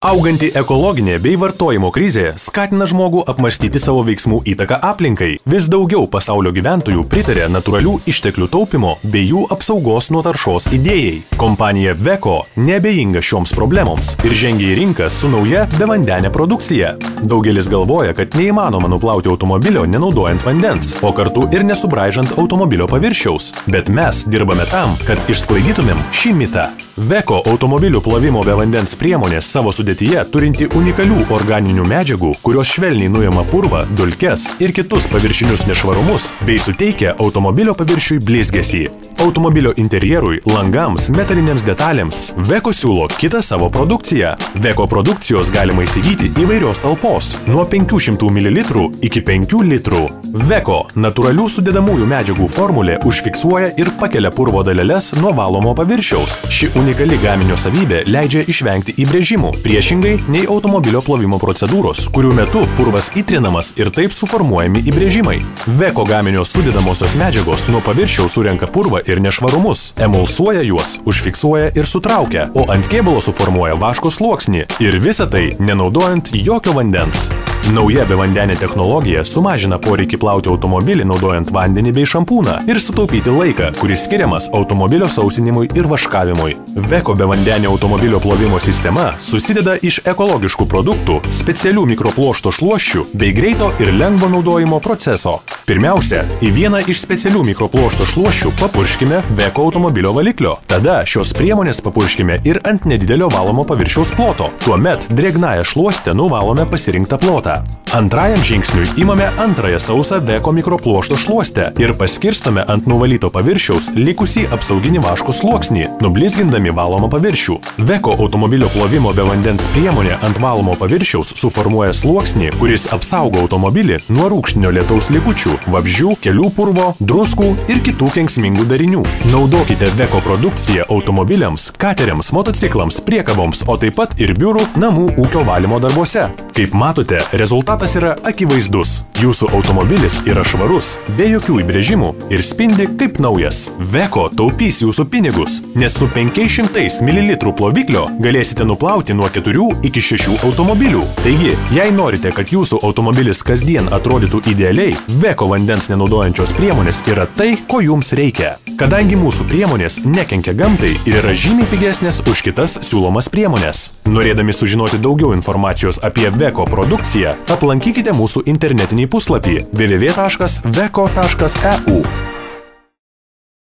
Auganti ekologinė bei vartojimo krizė skatina žmogų apmąstyti savo veiksmų įtaką aplinkai. Vis daugiau pasaulio gyventojų pritarė natūralių išteklių taupimo bei jų apsaugos nuo taršos idėjai. Kompanija Veko neabejinga šioms problemoms ir žengia į rinką su nauja bevandenė produkcija. Daugelis galvoja, kad neįmanoma nuplauti automobilio nenaudojant vandens, o kartu ir nesubraižant automobilio paviršiaus. Bet mes dirbame tam, kad išsklaidytumėm šį mitą. Veko automobilių plovimo be vandens priemonės savo sudėtyje turinti unikalių organinių medžiagų, kurios švelniai nuima purvą, dulkes ir kitus paviršinius nešvarumus, bei suteikia automobilio paviršiui blizgesį. Automobilio interjerui, langams, metalinėms detalėms Veko siūlo kitą savo produkciją. Veko produkcijos galima įsigyti įvairios talpos, nuo 500 ml iki 5 litrų. Veko natūralių sudedamųjų medžiagų formulė užfiksuoja ir pakelia purvo daleles nuo valomo paviršiaus. Ši unikali gaminio savybė leidžia išvengti įbrėžimų, priešingai nei automobilio plovimo procedūros, kurių metu purvas įtrinamas ir taip suformuojami įbrėžimai. Veko gaminio sudedamosios medžiagos nuo paviršiaus surenka purvą ir nešvarumus, emulsuoja juos, užfiksuoja ir sutraukia, o ant kėbulo suformuoja vaško sluoksnį ir visa tai nenaudojant jokio vandens. Nauja bevandenė technologija sumažina poreikį plauti automobilį naudojant vandenį bei šampūną ir sutaupyti laiką, kuris skiriamas automobilio sausinimui ir vaškavimui. Veko bevandenė automobilio plovimo sistema susideda iš ekologiškų produktų, specialių mikropluošto šluosčių bei greito ir lengvo naudojimo proceso. Pirmiausia, į vieną iš specialių mikropluošto šluosčių papurškime Veko automobilio valiklio. Tada šios priemonės papurškime ir ant nedidelio valomo paviršiaus ploto. Tuomet drėgnąją šluostę nuvalome pasirinktą plotą. Antrajam žingsniui imame antrąją sausą Veko mikropluošto šluostę ir paskirstome ant nuvalyto paviršiaus likusį apsauginį vaško sluoksnį, nublizgindami valomą paviršių. Veko automobilio plovimo be vandens priemonė ant valomo paviršiaus suformuoja sluoksnį, kuris apsaugo automobilį nuo rūgštinio lietaus likučių, vabzdžių, kelių purvo, druskų ir kitų kenksmingų darinių. Naudokite Veko produkciją automobiliams, kateriams, motociklams, priekaboms, o taip pat ir biurų, namų ūkio valymo darbuose. Kaip matote, rezultatas yra akivaizdus. Jūsų automobilis yra švarus, be jokių įbrėžimų ir spindi kaip naujas. Veko taupys jūsų pinigus, nes su 500 ml ploviklio galėsite nuplauti nuo 4 iki 6 automobilių. Taigi, jei norite, kad jūsų automobilis kasdien atrodytų idealiai, Veko vandens nenaudojančios priemonės yra tai, ko jums reikia. Kadangi mūsų priemonės nekenkia gamtai ir yra žymiai pigesnės už kitas siūlomas priemonės. Norėdami sužinoti daugiau informacijos apie Veko produkciją, aplankykite mūsų internetinį puslapį www.veko.eu.